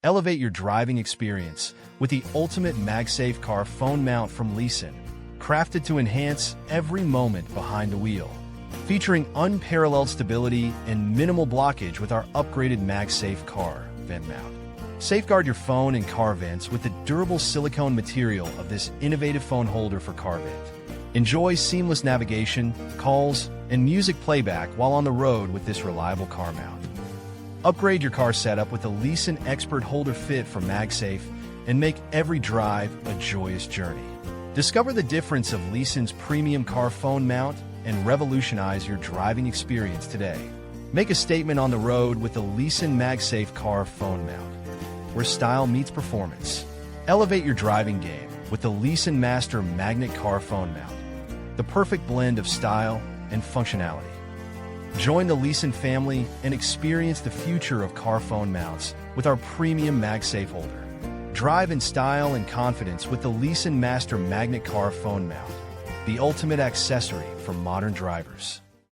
Elevate your driving experience with the ultimate MagSafe car phone mount from LISEN, crafted to enhance every moment behind the wheel. Featuring unparalleled stability and minimal blockage with our upgraded MagSafe car vent mount. Safeguard your phone and car vents with the durable silicone material of this innovative phone holder for car vent. Enjoy seamless navigation, calls, and music playback while on the road with this reliable car mount. Upgrade your car setup with the LISEN Expert Holder Fit from MagSafe and make every drive a joyous journey. Discover the difference of LISEN's premium car phone mount and revolutionize your driving experience today. Make a statement on the road with the LISEN MagSafe car phone mount, where style meets performance. Elevate your driving game with the LISEN Master Magnet car phone mount, the perfect blend of style and functionality. Join the LISEN family and experience the future of car phone mounts with our premium MagSafe holder. Drive in style and confidence with the LISEN Master Magnet car phone mount, the ultimate accessory for modern drivers.